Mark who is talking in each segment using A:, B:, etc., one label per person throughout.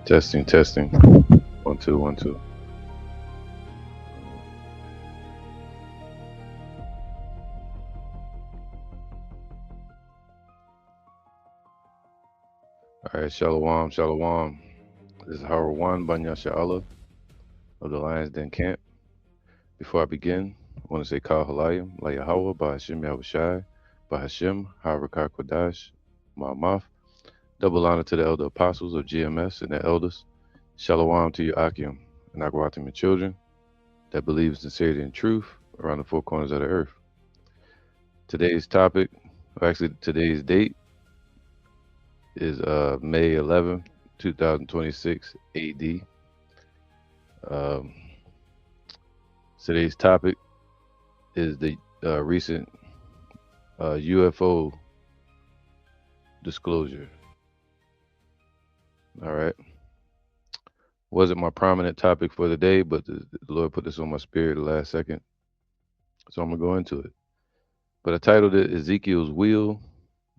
A: Testing, testing. 1 2 1 2. All right, Shalom, Shalom. This is Howard One Banya Sha'Allah of the Lions Den Camp. Before I begin, I want to say Kal Halayim, La Yahawah, Ba Hashem Yahushai, Ba Hashem, Harakar Kodash, Ma'amaf. Double honor to the elder apostles of GMS and their elders. Shalom to you, Akim, and Akwatim and children that believe in sincerity and truth around the four corners of the earth. Today's topic, or actually today's date, is May 11th, 2026 AD. Um, today's topic is the recent UFO disclosure. All right. Wasn't my prominent topic for the day, but the Lord put this on my spirit the last second. So I'm going to go into it. But I titled it Ezekiel's Wheel,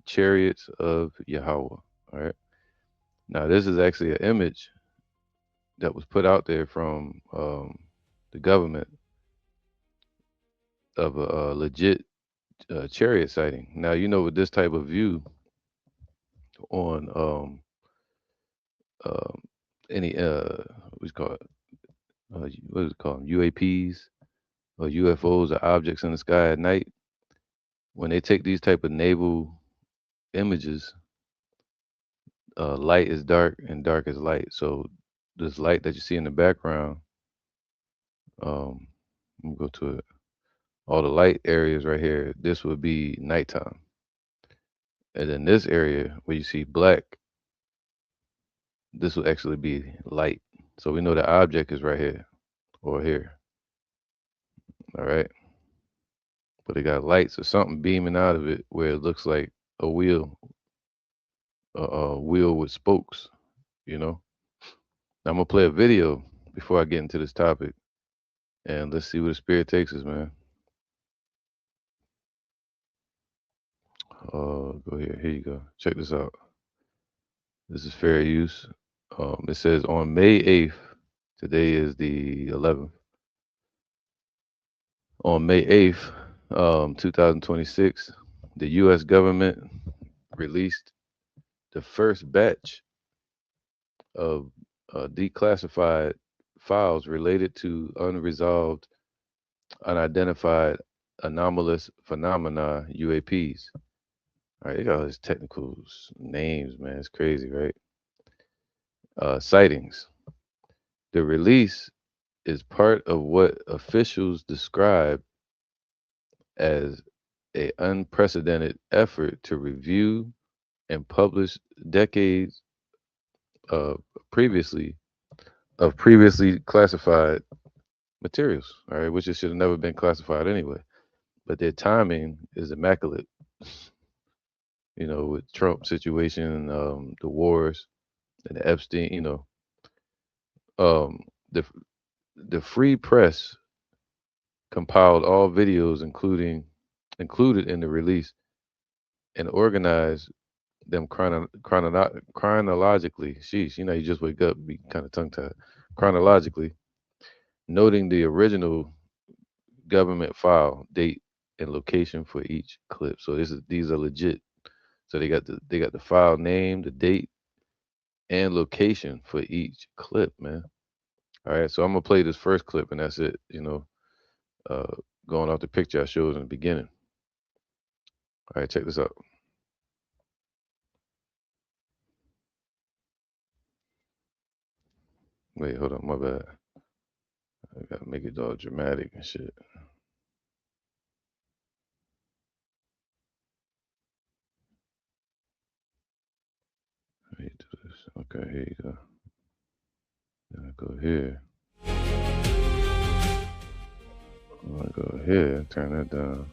A: Chariots of Yahawah. All right. Now, this is actually an image that was put out there from the government of a legit chariot sighting. Now, with this type of view on um, any what's it called what is it called UAPs or UFOs or objects in the sky at night, when they take these type of naval images, light is dark and dark is light. So this light that you see in the background, um, let me go to it. All the light areas right here, this would be nighttime. And then this area where you see black, this will actually be light. So we know the object is right here or here. All right. But it got lights or something beaming out of it where it looks like a wheel, a wheel with spokes, you know. Now I'm gonna play a video before I get into this topic, and let's see where the spirit takes us, man. Go here. Here you go. Check this out. This is fair use. It says on May 8th, today is the 11th. On May 8th, 2026, the U.S. government released the first batch of declassified files related to unresolved, unidentified anomalous phenomena UAPs. All right, they got all these technical names, man. It's crazy, right? Sightings. The release is part of what officials describe as a unprecedented effort to review and publish decades of previously previously classified materials, all right, which it should have never been classified anyway. But their timing is immaculate. With Trump situation, the wars, and the Epstein, um, the the free press compiled all videos, included in the release, and organized them chronologically. Sheesh, you just wake up, be kind of tongue tied. Chronologically, noting the original government file, date, and location for each clip. So these are legit. So they got the file name, the date, and location for each clip, man. All right, so I'm gonna play this first clip, and that's it. Uh, going off the picture I showed in the beginning. All right, check this out. Wait, hold on, my bad. I gotta make it all dramatic and shit. How you do this? Okay, here you go. Then I go here. I'm gonna go here, turn that down.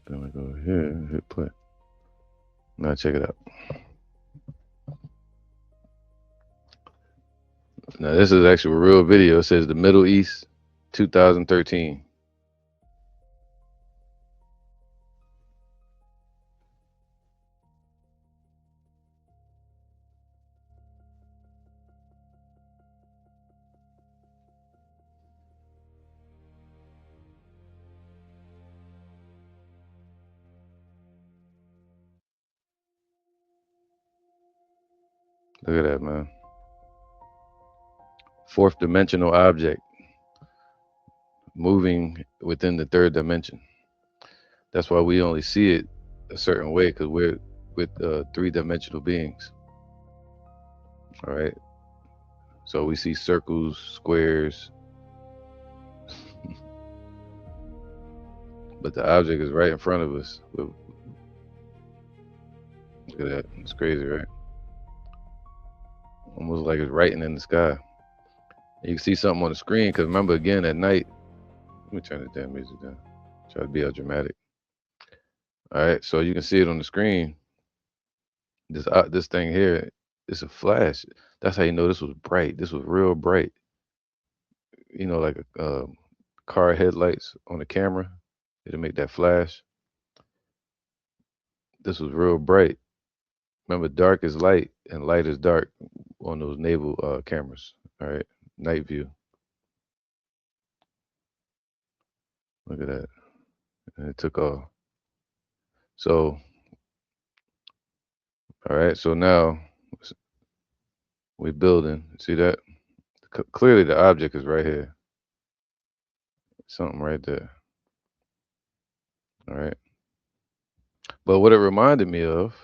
A: Then I go here and hit play. Now check it out. Now this is actually a real video. It says the Middle East 2013. Look at that, man. Fourth dimensional object moving within the third dimension. That's why we only see it a certain way because we're with three-dimensional beings. All right. So we see circles, squares, but the object is right in front of us. Look at that. It's crazy, right? Almost like it's writing in the sky. You can see something on the screen because remember, again, at night, let me turn the damn music down. Try to be all dramatic. All right. So you can see it on the screen. This thing here, it's a flash. That's how you know this was bright. This was real bright. Like a car headlights on the camera. It'll make that flash. This was real bright. Remember, dark is light and light is dark on those naval cameras. All right, night view. Look at that, and it took off. So, all right. So now we're building. See that? Clearly, the object is right here. Something right there. All right. But what it reminded me of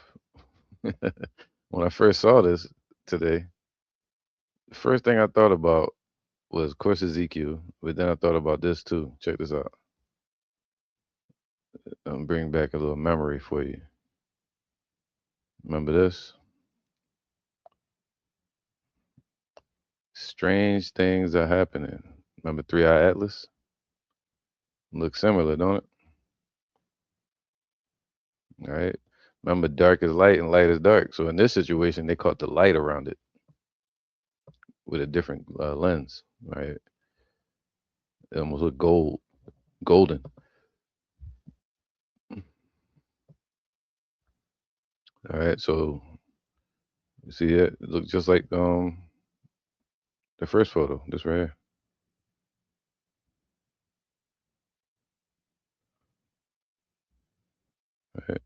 A: when I first saw this today, the first thing I thought about was, of course, Ezekiel, but then I thought about this too. Check this out. I'm bring back a little memory for you. Remember this? Strange things are happening. Remember Three Eye Atlas? Looks similar, don't it? All right. Remember, dark is light and light is dark. So in this situation, they caught the light around it with a different lens, right? It almost looked golden. All right. So you see it? It looks just like the first photo. This right here. All right.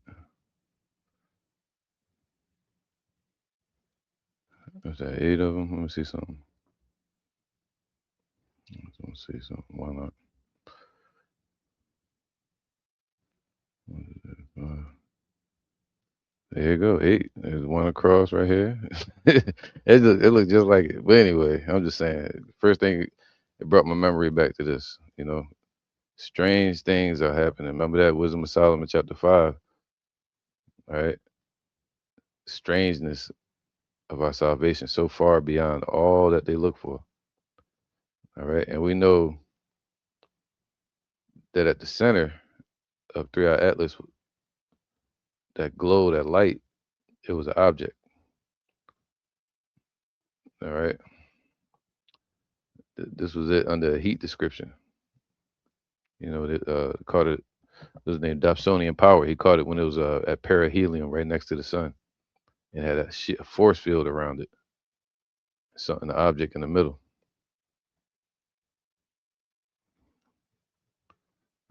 A: There's that 8 of them. Let me see something. Let me see something. Why not? There you go, 8. There's one across right here. It looked just like it. But anyway, I'm just saying. First thing, it brought my memory back to this. Strange things are happening. Remember that Wisdom of Solomon, chapter 5. All right, strangeness of our salvation so far beyond all that they look for. All right, and we know that at the center of Three Eye Atlas, that glow, that light, it was an object. All right, this was it under a heat description. They called it. It was named Dobsonian power. He caught it when it was at perihelion, right next to the sun, and had a force field around it. Something, an object in the middle.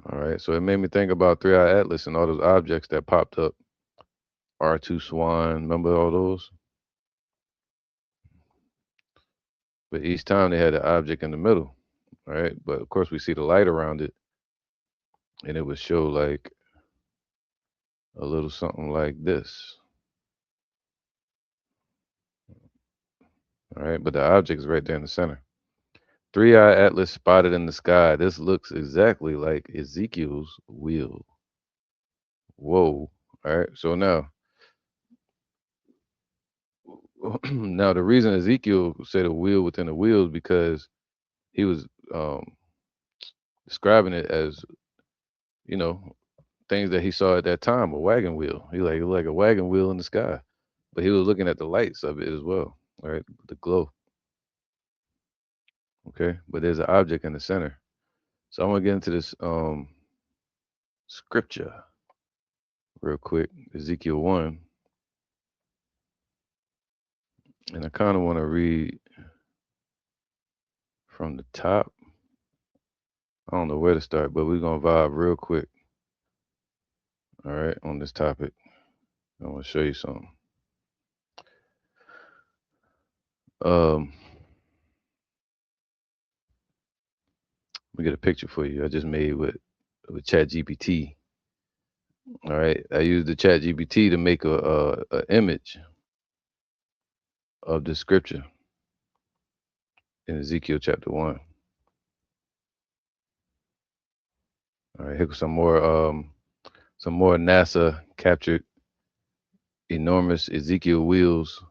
A: All right, so it made me think about Three Eye Atlas and all those objects that popped up. R2 Swan, remember all those? But each time they had an object in the middle, right? But of course, we see the light around it, and it would show like a little something like this. All right, but the object is right there in the center. Three Eye Atlas spotted in the sky. This looks exactly like Ezekiel's wheel. Whoa. All right, so now, now the reason Ezekiel said a wheel within a wheel is because he was describing it as, you know, things that he saw at that time, a wagon wheel. Like a wagon wheel in the sky. But he was looking at the lights of it as well. All right, the glow. Okay. But there's an object in the center. So I'm gonna get into this scripture real quick, Ezekiel 1. And I kind of want to read from the top. I don't know where to start, but we're gonna vibe real quick. All right, on this topic. I want to show you something. Um, let me get a picture for you. I just made with Chat GPT. All right, I used the Chat GPT to make a image of the scripture in Ezekiel chapter 1. All right, here's some more NASA captured enormous Ezekiel wheels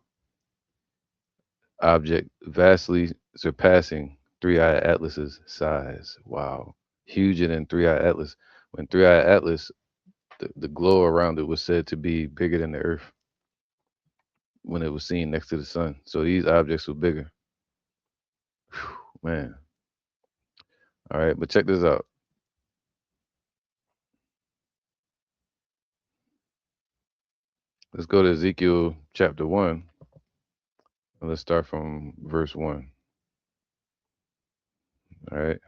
A: object vastly surpassing Three-Eyed Atlas's size. Wow. Huger than Three-Eyed Atlas. When Three-Eyed Atlas, the glow around it was said to be bigger than the Earth when it was seen next to the sun. So these objects were bigger. Whew, man. All right, but check this out. Let's go to Ezekiel chapter 1, and let's start from verse 1. All right.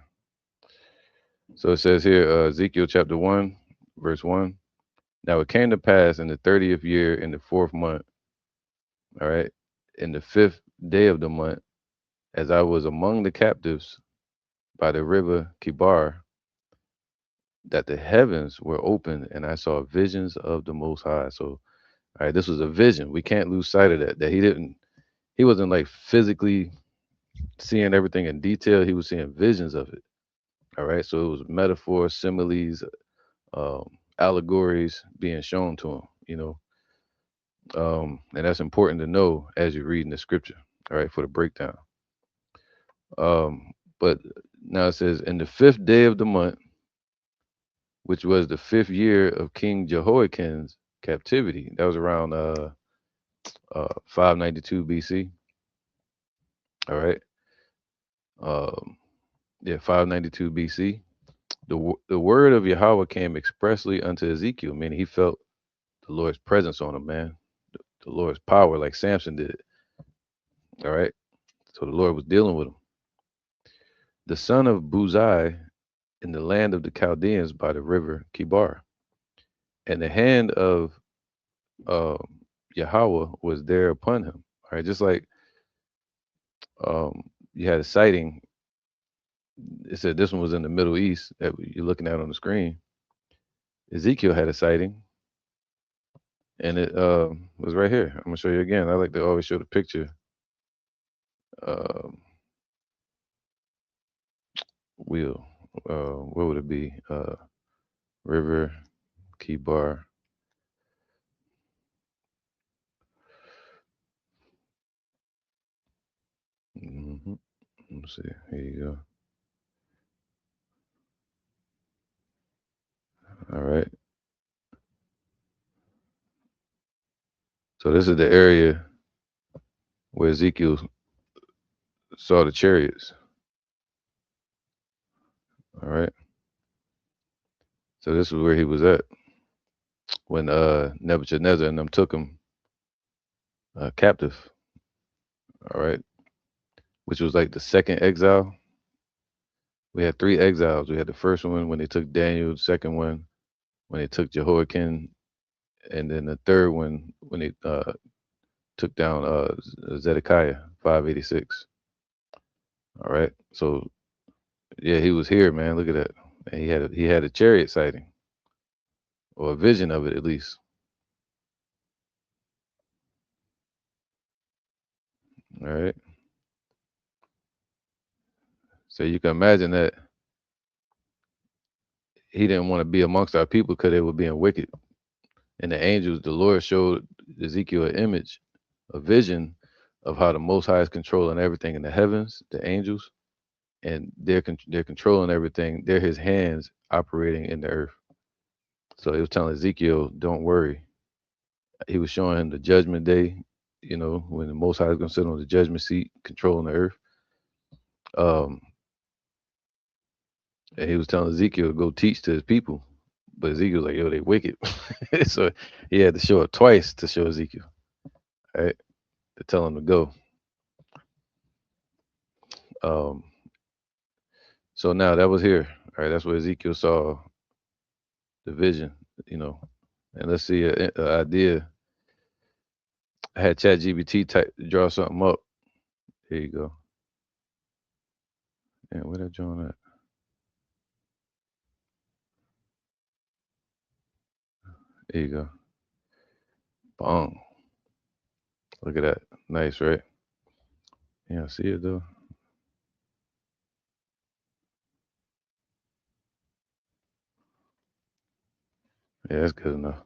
A: So it says here, Ezekiel chapter 1, verse 1. Now it came to pass in the 30th year, in the fourth month, all right, in the fifth day of the month, as I was among the captives by the river Kibar, that the heavens were opened, and I saw visions of the Most High. So, all right, this was a vision. We can't lose sight of that. He wasn't like physically seeing everything in detail. He was seeing visions of it. All right, so it was metaphors, similes, allegories being shown to him. And that's important to know as you're reading the scripture. All right, for the breakdown. But now it says, in the fifth day of the month, which was the fifth year of King Jehoiakim's captivity. That was around 592 BC. All right. Um, yeah, 592 BC. The word of Yahawah came expressly unto Ezekiel, meaning he felt the Lord's presence on him, man. The Lord's power, like Samson did. All right. So the Lord was dealing with him. The son of Buzai in the land of the Chaldeans by the river Kibar. And the hand of um, Yahawah was there upon him. All right, just like you had a sighting. It said this one was in the Middle East that you're looking at on the screen. Ezekiel had a sighting, and it was right here. I'm gonna show you again. I like to always show the picture. Um, wheel. What would it be? River Kibar. Mm-hmm. Let's see. Here you go. All right. So this is the area where Ezekiel saw the chariots. All right. So this is where he was at when Nebuchadnezzar and them took him captive. All right. Which was like the second exile. We had three exiles. We had the first one when they took Daniel, the second one when they took Jehoiakim, and then the third one when they took down Zedekiah, 586. All right. So yeah, he was here, man. Look at that. And he had a chariot sighting or a vision of it at least. All right. So you can imagine that he didn't want to be amongst our people because they were being wicked. And the angels, the Lord showed Ezekiel an image, a vision of how the Most High is controlling everything in the heavens, the angels, and they're controlling everything. They're His hands operating in the earth. So He was telling Ezekiel, "Don't worry." He was showing him the judgment day. When the Most High is going to sit on the judgment seat, controlling the earth. Um, and He was telling Ezekiel to go teach to His people, but Ezekiel was like, "Yo, they wicked." So he had to show it twice to show Ezekiel, right? To tell him to go. Um, so now that was here. All right, that's where Ezekiel saw the vision, you know. And let's see an idea. I had ChatGPT type draw something up. Here you go. And where that joint at? There you go. Boom. Look at that. Nice, right? Yeah, see it though. Yeah, that's good enough.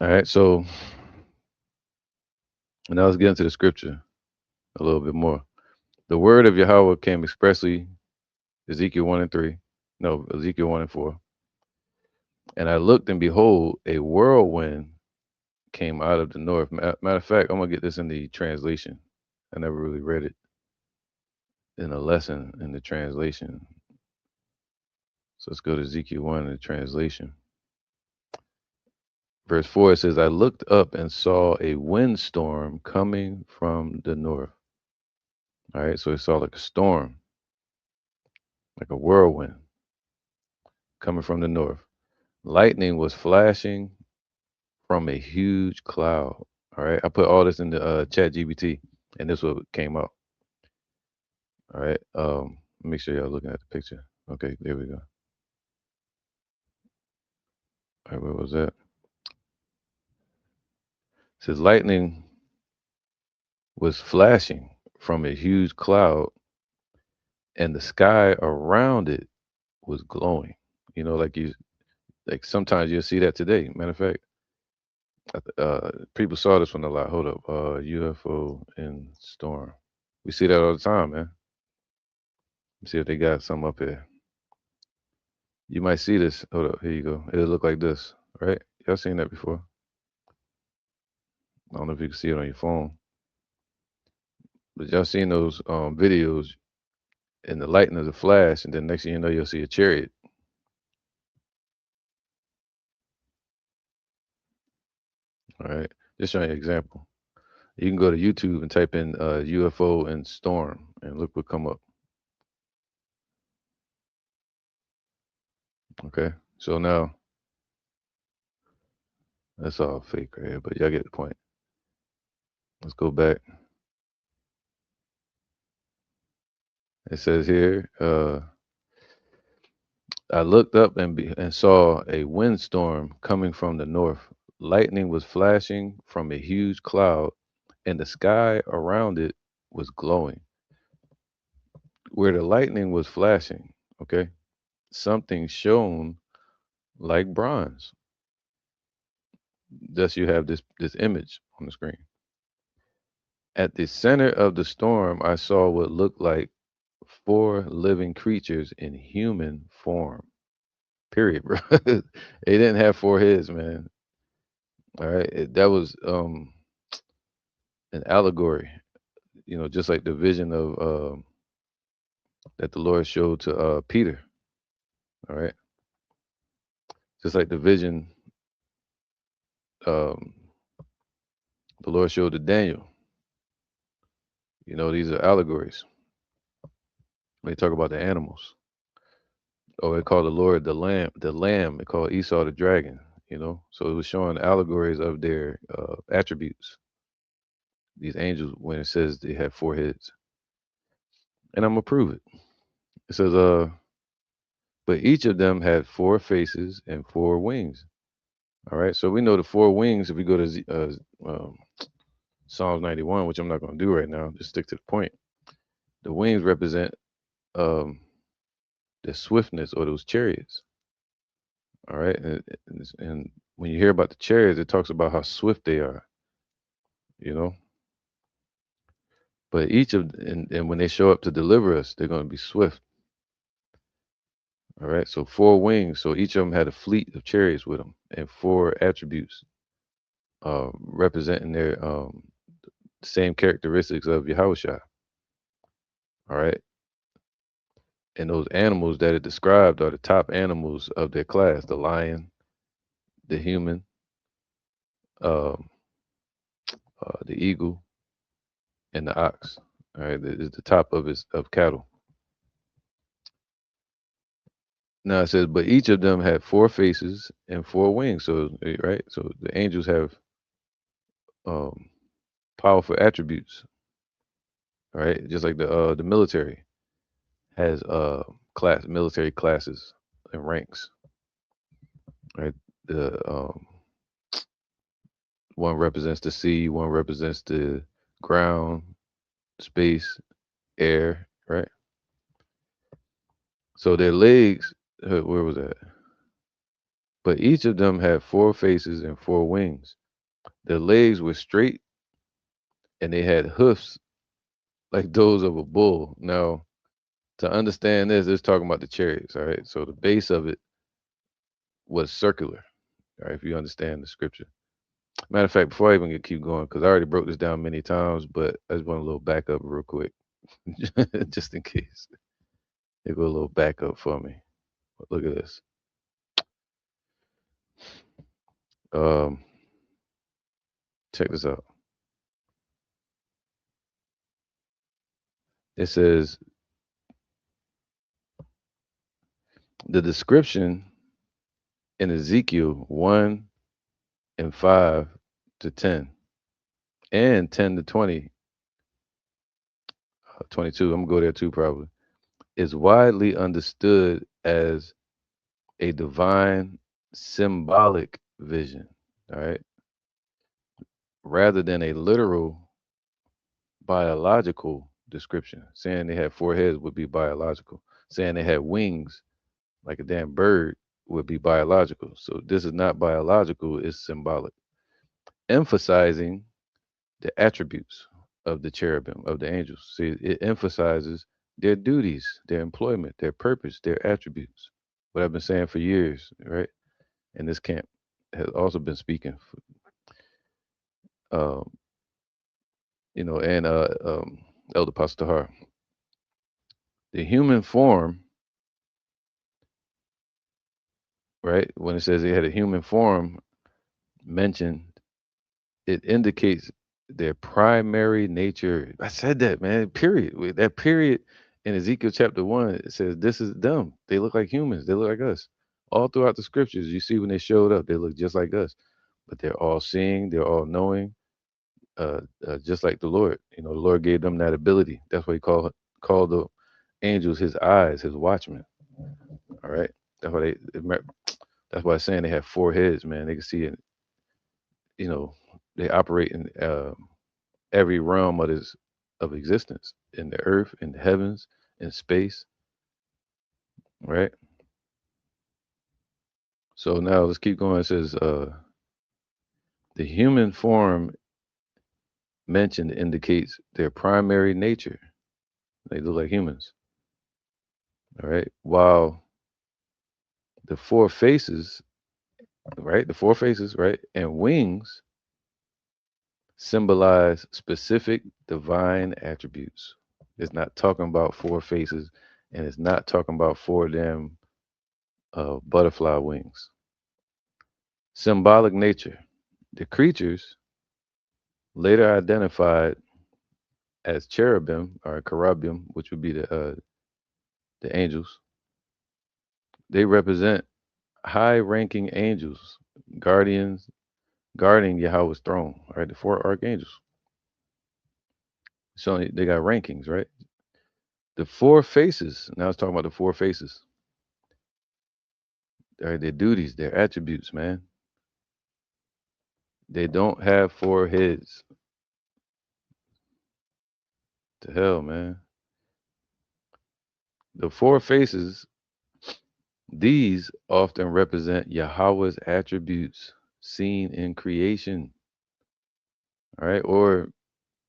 A: All right, so now let's get into the scripture a little bit more. The word of Yahawah came expressly, Ezekiel 1 and 3. No, Ezekiel 1 and 4. And I looked, and behold, a whirlwind came out of the north. Matter of fact, I'm going to get this in the translation. I never really read it in a lesson in the translation. So let's go to Ezekiel 1 in the translation. Verse 4, it says, I looked up and saw a windstorm coming from the north. All right, so it saw like a storm, like a whirlwind coming from the north. Lightning was flashing from a huge cloud. All right, I put all this in the chat GBT, and this what came out. All right, make sure y'all looking at the picture. Okay, there we go. All right, where was that? It says lightning was flashing from a huge cloud, and the sky around it was glowing. You know, like sometimes you'll see that today. Matter of fact, people saw this one a lot. Hold up, UFO in storm. We see that all the time, man. Let's see if they got some up here. You might see this. Hold up, here you go. It'll look like this, right? Y'all seen that before? I don't know if you can see it on your phone, but y'all seen those videos and the lightning of the flash, and then next thing you know, you'll see a chariot. All right, just showing you an example. You can go to YouTube and type in UFO and storm, and look what come up. Okay, so now that's all fake right here, but y'all get the point. Let's go back. It says here, I looked up and saw a windstorm coming from the north. Lightning was flashing from a huge cloud, and the sky around it was glowing. Where the lightning was flashing, okay, something shone like bronze. Thus, you have this image on the screen. At the center of the storm, I saw what looked like four living creatures in human form. Period, bro. They didn't have four heads, man. All right, that was an allegory. You know, just like the vision of that the Lord showed to Peter. All right, just like the vision um, the Lord showed to Daniel. You know, these are allegories. When they talk about the animals, or they call the Lord the lamb. The lamb. They call Esau the dragon. You know, so it was showing allegories of their attributes. These angels, when it says they have four heads, and I'm gonna prove it. It says, but each of them had four faces and four wings. All right, so we know the four wings. If we go to Psalms 91, which I'm not going to do right now, just stick to the point. The wings represent um, the swiftness or those chariots. All right, and when you hear about the chariots, it talks about how swift they are. You know, but each of and when they show up to deliver us, they're going to be swift. All right, so four wings. So each of them had a fleet of chariots with them, and four attributes representing their same characteristics of Yahawah. All right. And those animals that it described are the top animals of their class: the lion, the human, um, the eagle, and the ox. All right, is the top of his of cattle. Now it says, but each of them had four faces and four wings. So right, so the angels have um, powerful attributes. right? Just like the military has military classes and ranks, right? The one represents the sea, one represents the ground, space, air, right? So their legs, where was that? But each of them had four faces and four wings. Their legs were straight and they had hoofs like those of a bull. Now, to understand this, it's talking about the chariots, all right? So the base of it was circular, all right, if you understand the scripture. Matter of fact, before I even keep going, because I already broke this down many times, but I just want a little backup real quick, just in case. They go a little backup for me. Look at this. Um, check this out. It says the description in Ezekiel 1 and 5 to 10 and 10 to 20, 22, I'm gonna go there too probably, is widely understood as a divine symbolic vision, all right, rather than a literal biological description. Saying they had four heads would be biological. Saying they had wings like a damn bird would be biological. So this is not biological, it's symbolic, emphasizing the attributes of the cherubim, of the angels. See, it emphasizes their duties, their employment, their purpose, their attributes. What I've been saying for years, right? And this camp has also been speaking, um, and Elder Pastor, the human form, right? When it says they had a human form mentioned, it indicates their primary nature. I said that, man. Period. That period in Ezekiel chapter 1, it says this is them. They look like humans. They look like us. All throughout the scriptures, you see when they showed up, they look just like us. But they're all seeing, they're all knowing, just like the Lord. The Lord gave them that ability. That's why he called the angels his eyes, his watchmen. All right. That's why that's why it's saying they have four heads, man. They can see it, you know, they operate in every realm of existence, in the earth, in the heavens, in space, right? So now let's keep going. It says the human form mentioned indicates their primary nature. They look like humans, all right? While the four faces, right? The four faces, right? And wings symbolize specific divine attributes. It's not talking about four faces and it's not talking about four damn butterfly wings. Symbolic nature. The creatures, later identified as cherubim or cherubim, which would be the angels, they represent high-ranking angels, guardians, guarding Yahweh's throne. Right, the four archangels. So they got rankings, right? The four faces. Now it's talking about the four faces. All right, their duties, their attributes, man. They don't have four heads. To hell, man. The four faces, these often represent Yahweh's attributes seen in creation, all right, or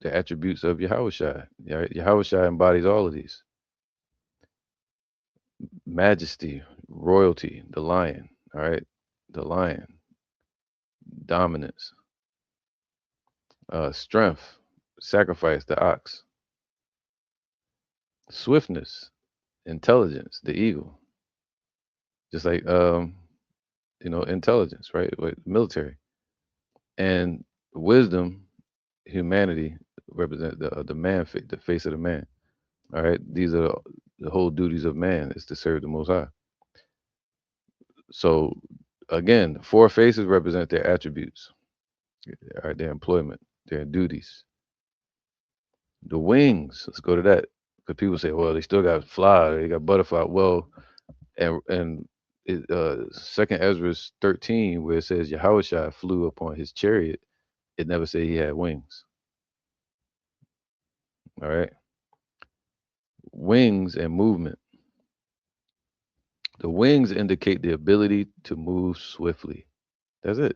A: the attributes of Yahushua. Right? Yahushua embodies all of these: majesty, royalty, the lion, all right, the lion, dominance, strength, sacrifice, the ox, swiftness, intelligence, the eagle, just like intelligence, right? With military and wisdom, humanity represent the man, the face of the man. All right, these are the whole duties of man is to serve the Most High. So again, four faces represent their attributes, all right, their employment, their duties. The wings. Let's go to that. Because people say, well, they still got fly, they got butterfly. Well, and Second Ezra 13, where it says Yahawah flew upon his chariot, it never said he had wings. All right. Wings and movement. The wings indicate the ability to move swiftly. That's it.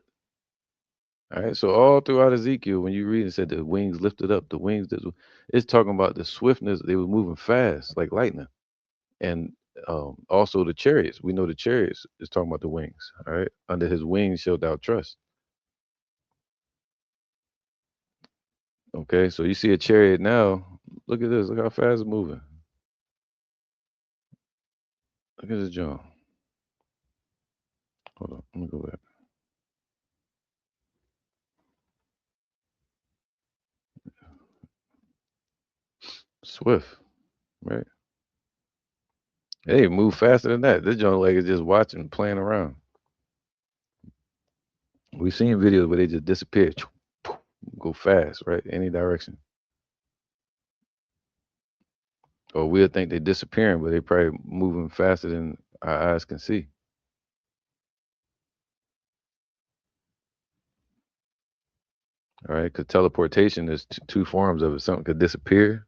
A: All right. So all throughout Ezekiel, when you read it said the wings lifted up, the wings it's talking about the swiftness. They were moving fast like lightning. And also the chariots. We know the chariots is talking about the wings. All right. Under his wings shalt thou trust. Okay. So you see a chariot now. Look at this. Look how fast it's moving. Look at this John. Hold on. Let me go back. Swift. Right. Hey, move faster than that. This John like is just watching, playing around. We've seen videos where they just disappear, go fast, right? Any direction. Or we'll think they're disappearing, but they probably moving faster than our eyes can see. All right, because teleportation is two forms of it. Something could disappear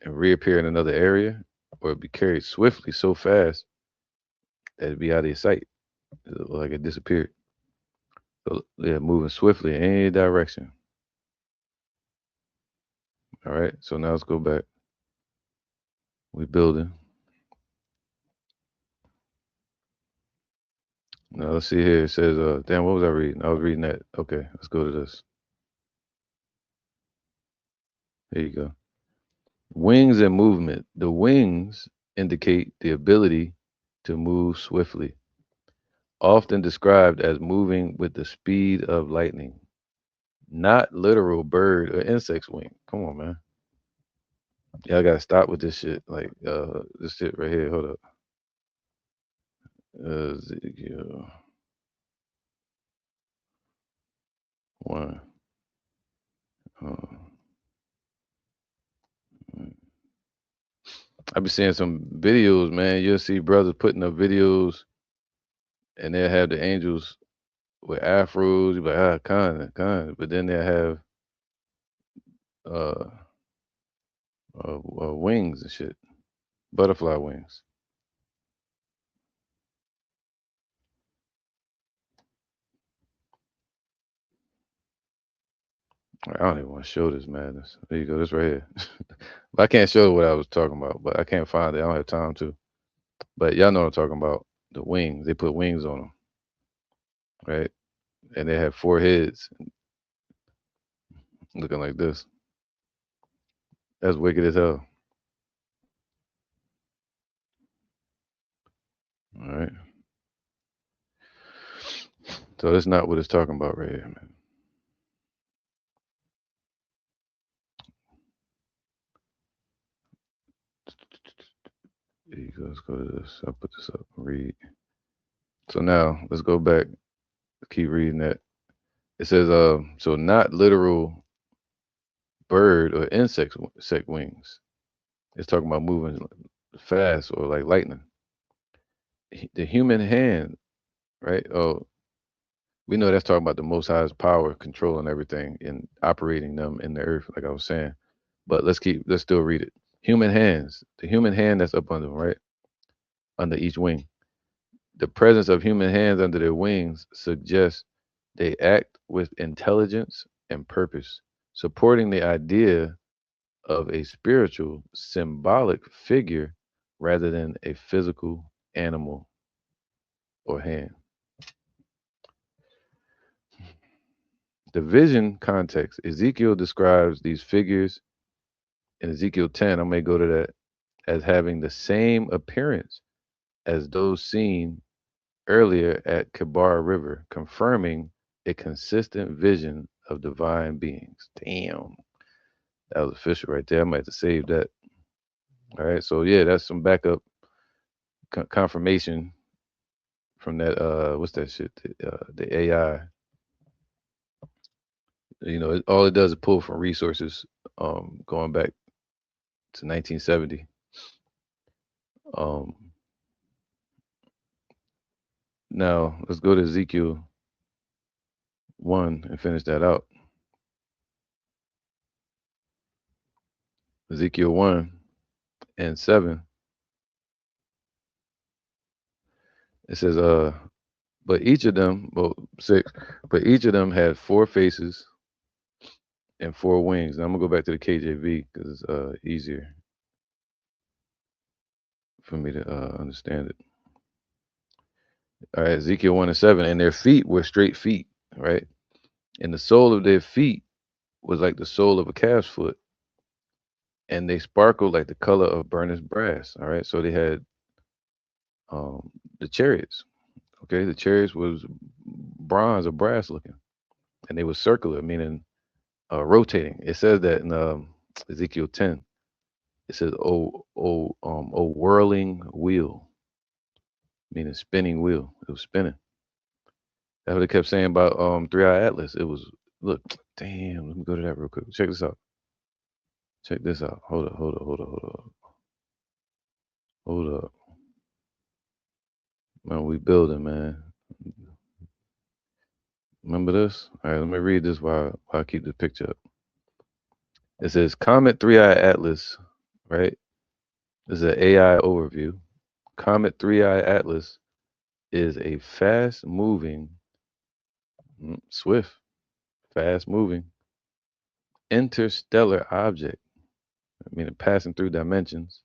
A: and reappear in another area, or be carried swiftly so fast that it'd be out of your sight, like it disappeared. So yeah, moving swiftly in any direction. All right, so now let's go back. We building. Now let's see here. It says, damn, what was I reading? I was reading that. Okay, let's go to this. Here you go. Wings and movement. The wings indicate the ability to move swiftly, often described as moving with the speed of lightning, not literal bird or insect's wing. Come on, man. Y'all gotta stop with this shit. Like, this shit right here. Hold up. Ezekiel 1. Uh, I be seeing some videos, man. You'll see brothers putting up videos and they'll have the angels with afros. You be like, kind. But then they'll have uh, wings and shit, butterfly wings. I don't even want to show this madness. There you go. This right here. But I can't show what I was talking about, but I can't find it. I don't have time to. But y'all know what I'm talking about. The wings. They put wings on them, right? And they have four heads looking like this. That's wicked as hell. All right. So that's not what it's talking about right here, man. There you go. Let's go to this. I'll put this up and read. So now let's go back. Keep reading that. It says, so not literal bird or insect wings. It's talking about moving fast or like lightning. The human hand, right? Oh, we know that's talking about the Most High's power, controlling everything and operating them in the earth, like I was saying. But let's still read it. Human hands, the human hand that's up under them, right? Under each wing. The presence of human hands under their wings suggests they act with intelligence and purpose, supporting the idea of a spiritual, symbolic figure rather than a physical animal or hand. The vision context. Ezekiel describes these figures in Ezekiel 10. I may go to that as having the same appearance as those seen earlier at Kibar River, confirming a consistent vision of divine beings. Damn, that was official right there. I might have to save that. All right, so yeah, that's some backup confirmation from that. What's that shit? The AI all it does is pull from resources going back to 1970. Um, Now let's go to Ezekiel 1 and finish that out. Ezekiel 1 and 7. It says, but each of them, well, 6, but each of them had 4 faces and 4 wings. Now I'm gonna go back to the KJV because it's easier for me to understand it. All right, Ezekiel 1 and 7. And their feet were straight feet, right? And the sole of their feet was like the sole of a calf's foot, and they sparkled like the color of burnished brass. All right, so they had um, the chariots. Okay, the chariots was bronze or brass looking, and they were circular, meaning rotating. It says that in Ezekiel 10. It says, "O whirling wheel," meaning spinning wheel. It was spinning. That's what they kept saying about Three-Eye Atlas. It was look, damn. Let me go to that real quick. Check this out. Check this out. Hold up, hold up, hold up, hold up, hold up. Man, we building, man. Remember this? All right, let me read this while I keep the picture up. It says, Comet Three-Eye Atlas, right? This is an AI overview. Comet Three-Eye Atlas is a fast moving, swift, fast moving interstellar object, meaning passing through dimensions.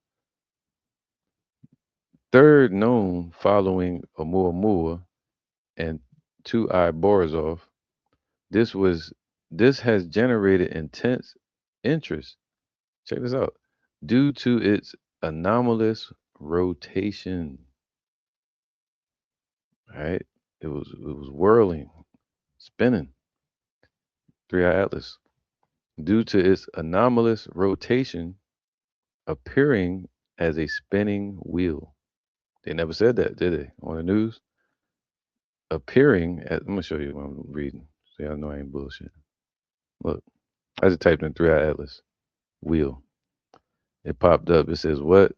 A: Third known following Oumuamua and Two-Eye Borisov. This was this has generated intense interest. Check this out. Due to its anomalous rotation. Right? It was whirling, spinning. Three-Eye Atlas. Due to its anomalous rotation appearing as a spinning wheel. They never said that, did they? On the news? Appearing as I'm gonna show you what I'm reading. So y'all know I ain't bullshit. Look, I just typed in Three-Eye Atlas wheel. It popped up. It says what?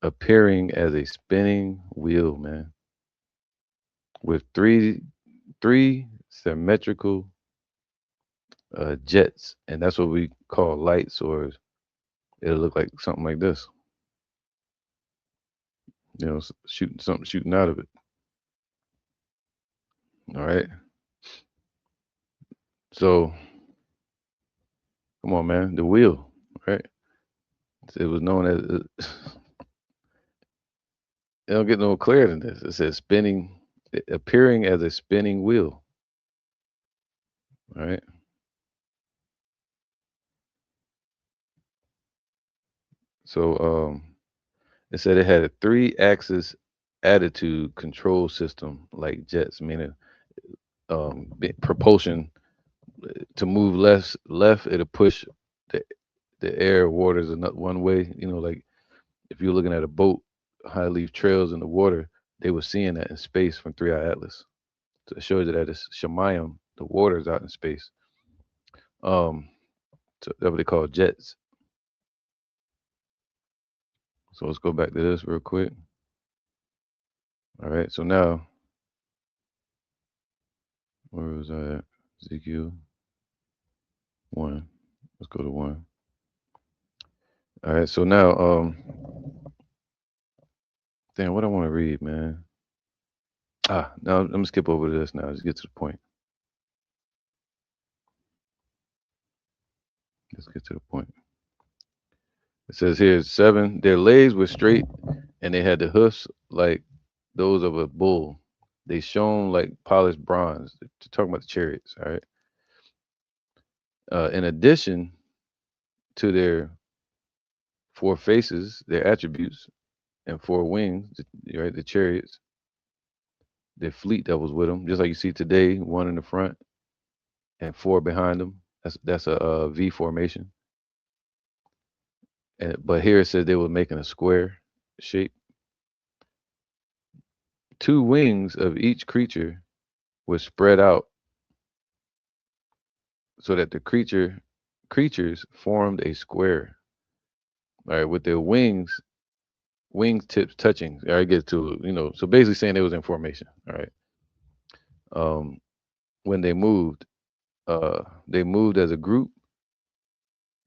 A: Appearing as a spinning wheel, man. With three symmetrical jets, and that's what we call lights, or it'll look like something like this. Shooting something shooting out of it. All right. So come on, man. The wheel, right? It was known as. It don't get no clearer than this. It says spinning, appearing as a spinning wheel. All right. So it said it had a 3-axis attitude control system like jets, meaning propulsion to move less left, it'll push the the air, waters another one way. Like if you're looking at a boat, how it leave trails in the water, they were seeing that in space from Three-Eye Atlas. So it shows you that it's Shemayim, the water is out in space. Um, so that's what they call jets. So let's go back to this real quick. All right. So now, where was I at? Ezekiel 1. Let's go to 1. All right. So now, damn, what I want to read, man. Now I'm gonna skip over this now. Let's get to the point. Let's get to the point. It says here 7. Their legs were straight, and they had the hoofs like those of a bull. They shone like polished bronze. To talk about the chariots, all right. In addition to their 4 faces, their attributes, and 4 wings, right? The chariots, their fleet that was with them, just like you see today, 1 in the front and 4 behind them. That's a V formation. But here it says they were making a square shape. 2 wings of each creature were spread out so that the creatures formed a square, all right, with their wing tips touching. I get to, so basically saying it was in formation. All right. Um, when they moved as a group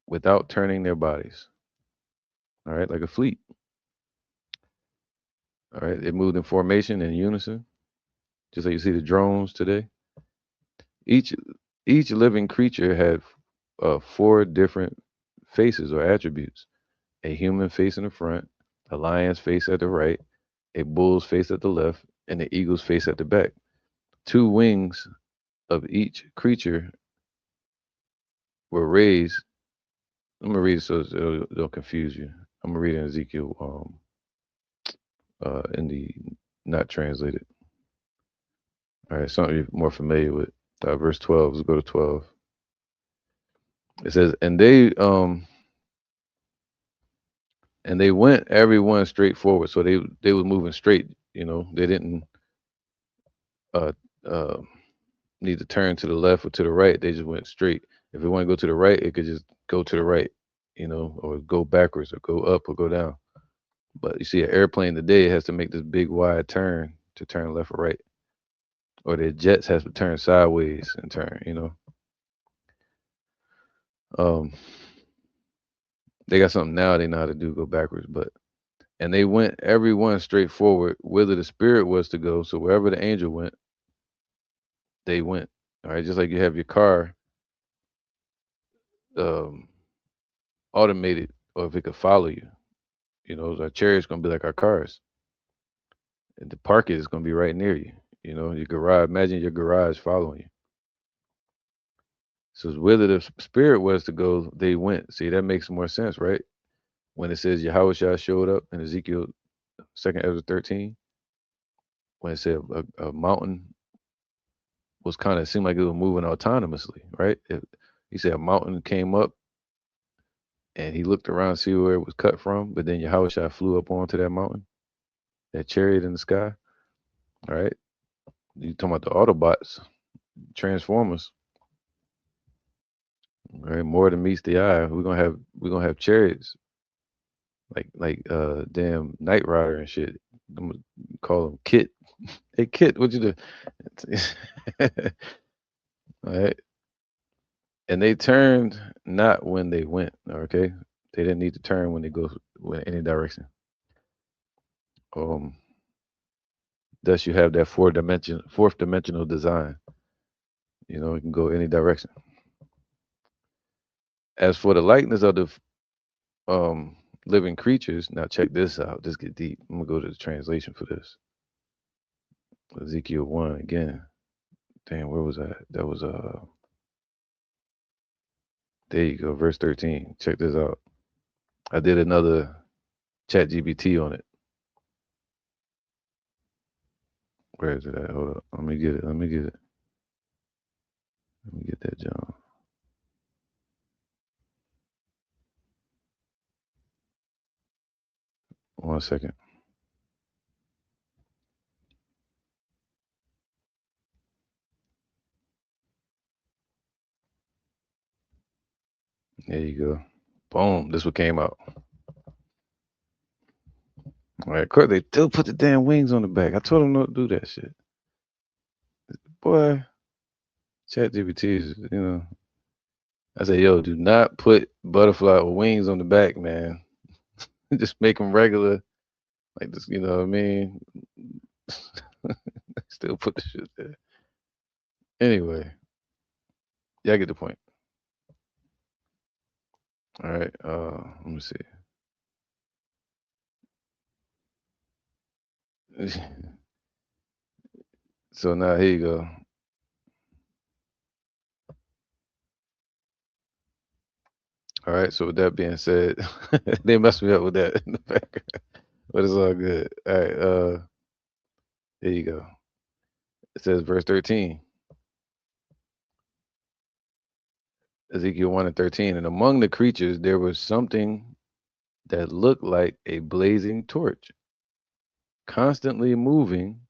A: without turning their bodies. All right, like a fleet. All right, it moved in formation in unison, just like you see the drones today. Each each living creature had four different faces or attributes: a human face in the front, a lion's face at the right, a bull's face at the left, and the eagle's face at the back. Two wings of each creature were raised. I'm gonna read it so it'll confuse you. I'm gonna read it in Ezekiel, in the not translated. All right, something you're more familiar with. Verse 12. Let's go to 12. It says, and they went everyone straight forward. So they was moving straight. They didn't uh uh need to turn to the left or to the right. They just went straight. If it want to go to the right, it could just go to the right, or go backwards or go up or go down. But you see, an airplane today has to make this big wide turn to turn left or right, or the jets has to turn sideways and turn. Um, they got something now they know how to do, go backwards, but and they went everyone straight forward, whither the spirit was to go. So wherever the angel went, they went. All right, just like you have your car um, automated, or if it could follow you. Our chariot's gonna be like our cars. And the park is gonna be right near you. Your garage. Imagine your garage following you. So whither the spirit was to go, they went. See, that makes more sense, right? When it says Yahawah showed up in Ezekiel 2nd Ezra 13, when it said a mountain was kind of seemed like it was moving autonomously, right? He said a mountain came up and he looked around to see where it was cut from, but then Yahawah flew up onto that mountain, that chariot in the sky. All right. You talking about the Autobots, Transformers, right? More than meets the eye. We're gonna have chariots like damn Knight Rider and shit. I'm gonna call him Kit. Hey Kit, what you do? All right. And they turned not when they went. Okay. They didn't need to turn when they go in any direction. Um, thus you have that fourth dimensional design. It can go any direction. As for the likeness of the um living creatures, now check this out. This get deep. I'm gonna go to the translation for this. Ezekiel 1 again. Damn, where was that? That was there you go, verse 13. Check this out. I did another chat GBT on it. Where is it at? Hold up. Let me get it. Let me get it. Let me get that John. One second. There you go. Boom. This what came out. All right, of course they still put the damn wings on the back. I told them not to do that shit. Boy, chat GBT is. I say, yo, do not put butterfly or wings on the back, man. Just make them regular, like this. You know what I mean? Still put the shit there. Anyway, yeah, I get the point. All right. Let me see. So now here you go. All right. So with that being said, they messed me up with that in the background, but it's all good. All right. There you go. It says verse 13. Ezekiel 1 and 13. And among the creatures there was something that looked like a blazing torch, constantly moving.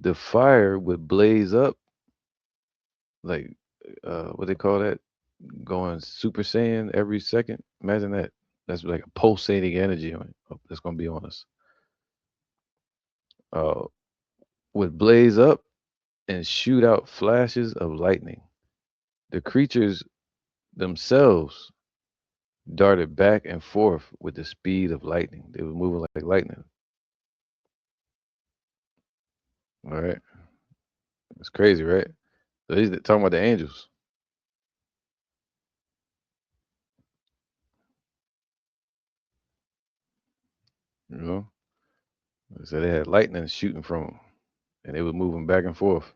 A: The fire would blaze up like what they call that? Going Super Saiyan every second. Imagine that. That's like a pulsating energy that's gonna be on us. Uh, would blaze up and shoot out flashes of lightning. The creatures themselves darted back and forth with the speed of lightning. They were moving like lightning. All right, it's crazy, right? So he's talking about the angels. You know, so they had lightning shooting from them, and they were moving back and forth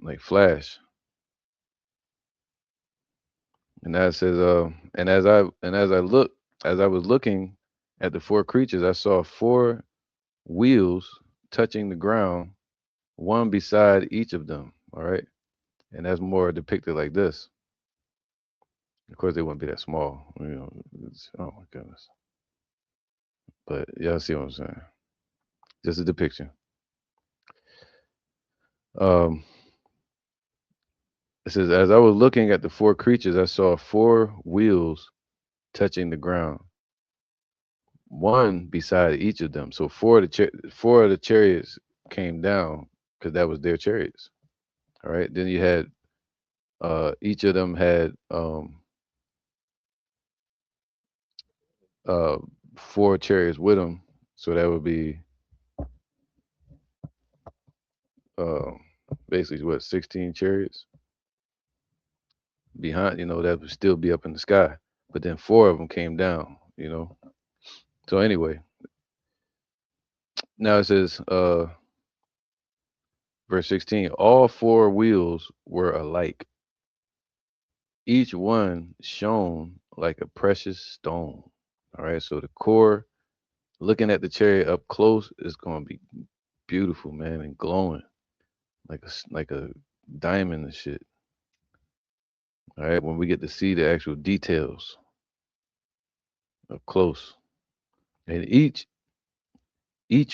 A: like flash. And that says, as I was looking at the four creatures, I saw four wheels touching the ground, one beside each of them. All right, and that's more depicted like this. Of course, they wouldn't be that small, you know. Oh my goodness, but y'all see what I'm saying? Just a depiction. Um, it says, as I was looking at the four creatures, I saw four wheels touching the ground, one beside each of them. So four of the chariots came down because that was their chariots. All right. Then you had each of them had uh four chariots with them. So that would be uh basically what, 16 chariots behind, that would still be up in the sky. But then four of them came down. So anyway, now it says verse 16, all four wheels were alike. Each one shone like a precious stone. All right. So the core, looking at the chariot up close, is going to be beautiful, man, and glowing like a diamond and shit. All right. When we get to see the actual details up close, and each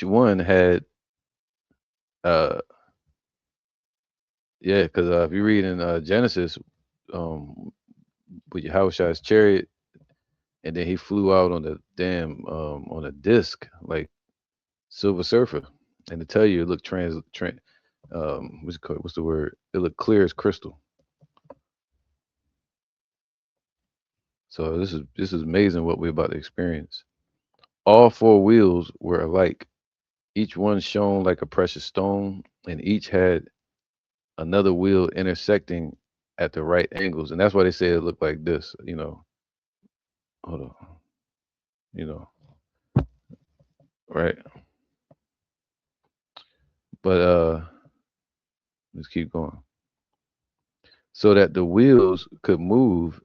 A: one had uh yeah, because if you read in Genesis, um with Yahawah's chariot, and then he flew out on the damn on a disc like Silver Surfer, and to tell you it looked what's the word? It looked clear as crystal. So this is amazing what we're about to experience. All four wheels were alike. Each one shone like a precious stone, and each had another wheel intersecting at the right angles. And that's why they say it looked like this. Hold on. You know, right? But let's keep going. So that the wheels could move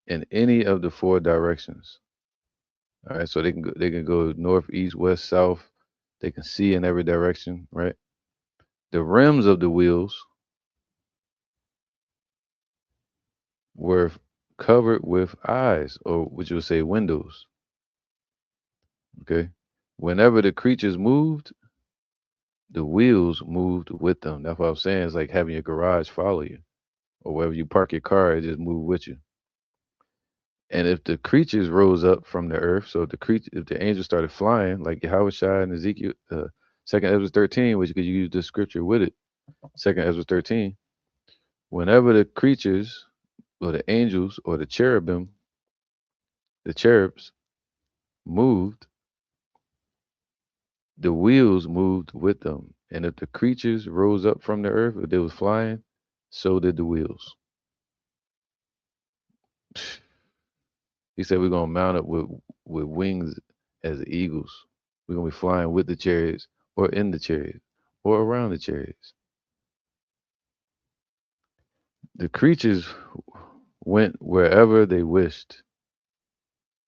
A: in any of the four directions. All right, so they can go north, east, west, south. They can see in every direction, right? The rims of the wheels were covered with eyes, or what you would say windows. Okay. Whenever the creatures moved, the wheels moved with them. That's what I'm saying. It's like having your garage follow you, or wherever you park your car, it just move with you. And if the creatures rose up from the earth, so if the angels started flying, like Yahawah and Ezekiel, Second Ezra 13, which you could use this scripture with it, Second Ezra 13. Whenever the creatures, or the angels, or the cherubs moved, the wheels moved with them. And if the creatures rose up from the earth, if they was flying, so did the wheels. He said we're gonna mount up with wings as eagles. We're gonna be flying with the chariots, or in the chariots, or around the chariots. The creatures went wherever they wished.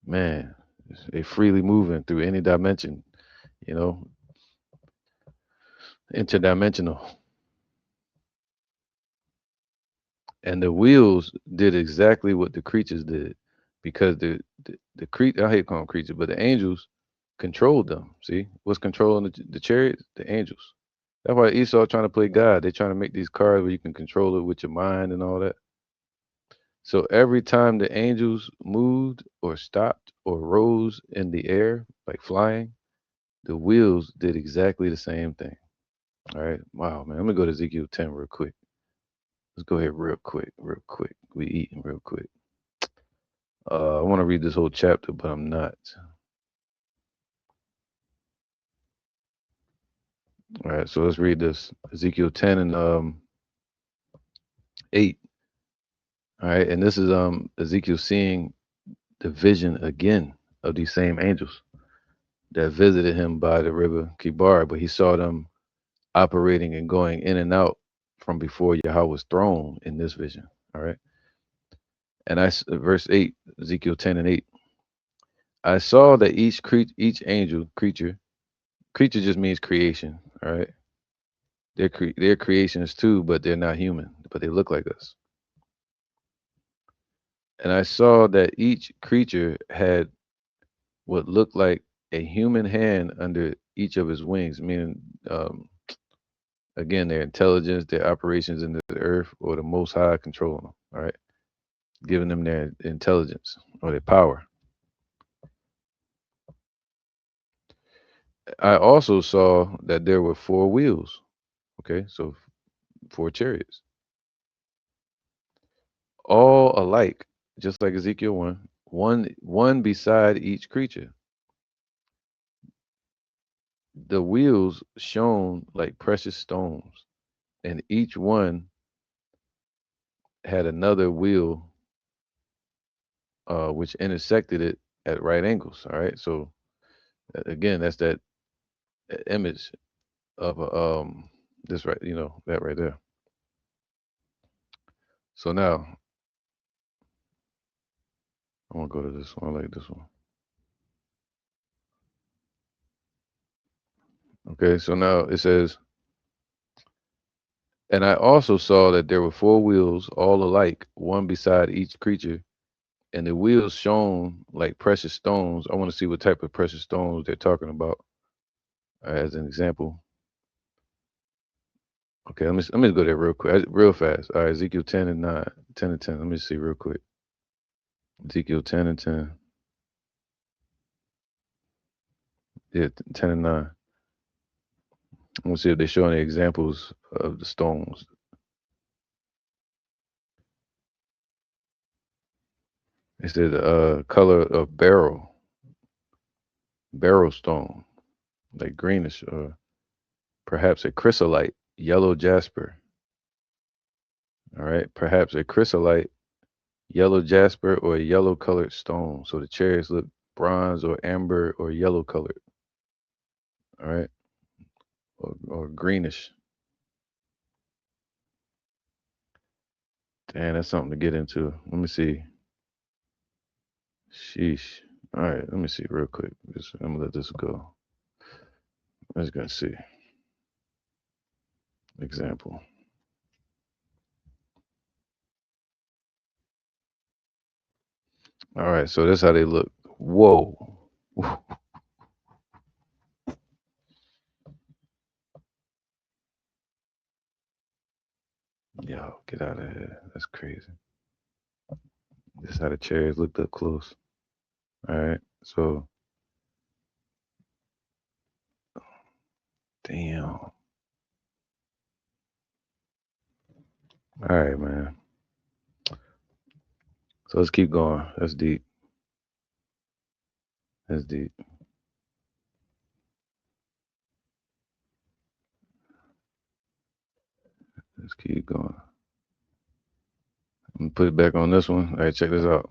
A: Man, they freely moving through any dimension, you know, interdimensional. And the wheels did exactly what the creatures did, because I hate calling them creatures, but the angels controlled them. See, what's controlling the chariots? The angels. That's why Esau trying to play God. They're trying to make these cards where you can control it with your mind and all that. So every time the angels moved or stopped or rose in the air, like flying, the wheels did exactly the same thing. All right. Wow, man. I'm gonna go to Ezekiel 10 real quick. Let's go ahead real quick, real quick. We eating real quick. I want to read this whole chapter, but I'm not. All right, so let's read this. Ezekiel 10 and 8. All right, and this is Ezekiel seeing the vision again of these same angels that visited him by the river Kibar, but he saw them operating and going in and out from before Yahawah's throne in this vision. All right. And verse 8, Ezekiel 10 and 8. I saw that each angel creature just means creation. All right. They're creations too, but they're not human, but they look like us. And I saw that each creature had what looked like a human hand under each of his wings, meaning, again, their intelligence, their operations in the earth, or the Most High controlling them, all right? Giving them their intelligence or their power. I also saw that there were four wheels, okay? So four chariots, all alike, just like Ezekiel 1, one beside each creature. The wheels shone like precious stones, and each one had another wheel which intersected it at right angles. All right. So again, that's that image of this right, that right there. So now I want to go to this one. I like this one. Okay. So now it says, and I also saw that there were four wheels, all alike, one beside each creature, and the wheels shone like precious stones. I want to see what type of precious stones they're talking about as an example. Okay, let me go there real quick, real fast. All right, Ezekiel 10 and 9, 10 and 10. Let me see real quick. Ezekiel 10 and 10. Yeah, 10 and 9. I want to see if they're showing the examples of the stones. It said color of beryl stone, like greenish, or perhaps a chrysolite, yellow jasper. All right, perhaps a chrysolite, yellow jasper, or a yellow colored stone. So the chariots look bronze or amber or yellow colored. All right, or greenish. Damn, that's something to get into. Let me see. Sheesh. All right, let me see real quick. I'm gonna let this go. Let's go see. Example. All right, so that's how they look. Whoa. Yo, get out of here. That's crazy. This is how the cherries looked up close. All right, so damn. All right, man. So let's keep going. That's deep. That's deep. Let's keep going. I'm gonna put it back on this one. All right, check this out.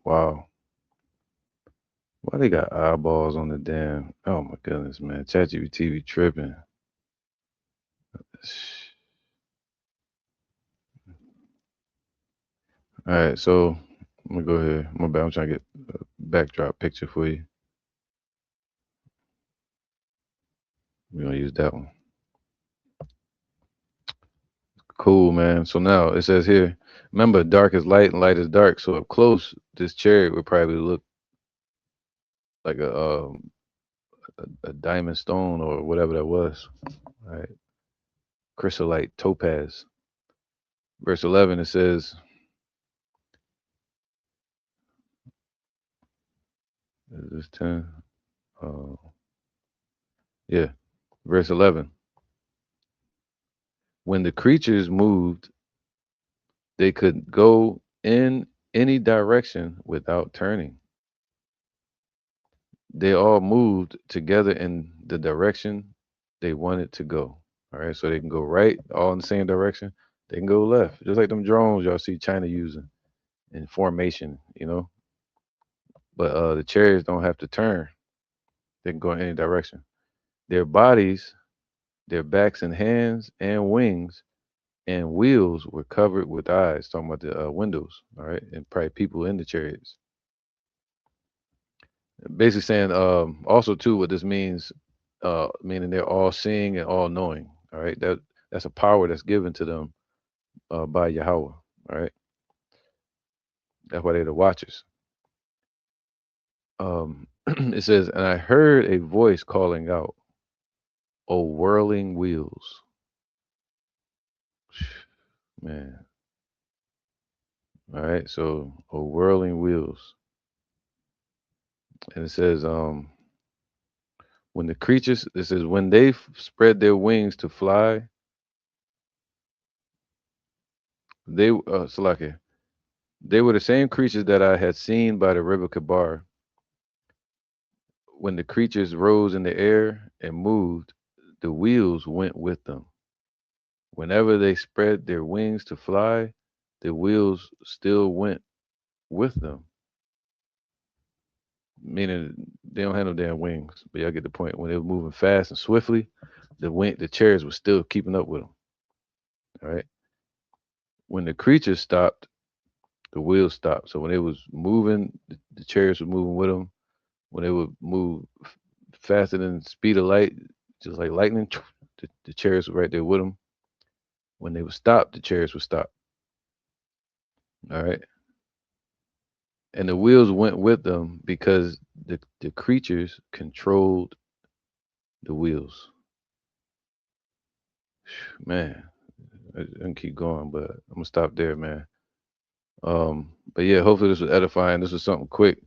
A: Wow. Why they got eyeballs on the damn? Oh my goodness, man. ChatGPT be tripping. All right, so I'm gonna go ahead. My bad. I'm trying to get a backdrop picture for you. We're gonna use that one. Cool, man. So now it says here, remember, dark is light and light is dark. So up close, this chariot would probably look like a diamond stone or whatever that was. All right. chrysolite, topaz. Verse 11, it says, is this 10? Uh, yeah, verse 11. When the creatures moved, they could go in any direction without turning. They all moved together in the direction they wanted to go. All right, so they can go right, all in the same direction. They can go left, just like them drones y'all see China using in formation, But the chariots don't have to turn; they can go in any direction. Their bodies, their backs and hands and wings and wheels were covered with eyes. Talking about the windows, all right, and probably people in the chariots. Basically saying, also too, what this means, meaning they're all seeing and all knowing. All right, that's a power that's given to them by Yahawah. All right, that's why they're the watchers. It says, and I heard a voice calling out, "O whirling wheels, man." All right, so "O whirling wheels," and it says, when the creatures, it says, when they spread their wings to fly, they, Salakia, they were the same creatures that I had seen by the river Kabar. When the creatures rose in the air and moved, the wheels went with them. Whenever they spread their wings to fly, the wheels still went with them. Meaning they don't have no damn wings, but y'all get the point. When they were moving fast and swiftly, the chariots were still keeping up with them. All right. When the creatures stopped, the wheels stopped. So when they was moving, the chariots were moving with them. When they would move faster than the speed of light, just like lightning, the chariots were right there with them. When they would stop, the chariots would stop. All right. And the wheels went with them because the creatures controlled the wheels. Man, I can keep going, but I'm gonna stop there, man. But yeah, hopefully this was edifying. This was something quick.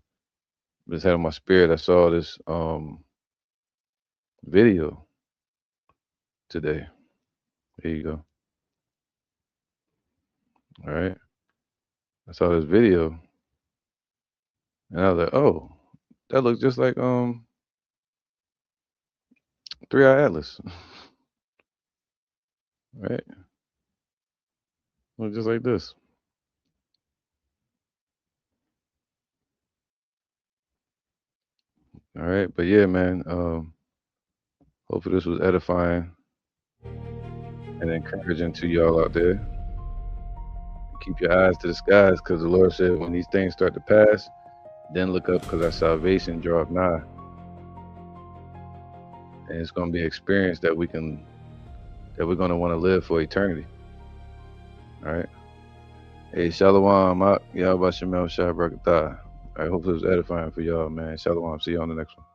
A: Just had on my spirit. I saw this video today. There you go. All right. I saw this video and I was like, oh, that looks just like 3 Eye Atlas. Right? Look just like this. All right. But yeah, man, hopefully this was edifying and encouraging to y'all out there. Keep your eyes to the skies because the Lord said when these things start to pass, then look up because our salvation draweth nigh. And it's gonna be an experience that we're gonna want to live for eternity. All right. Hey, Shalom, Yahawah Shemel Shah Barakatah. I hope it was edifying for y'all, man. Shalom. See you on the next one.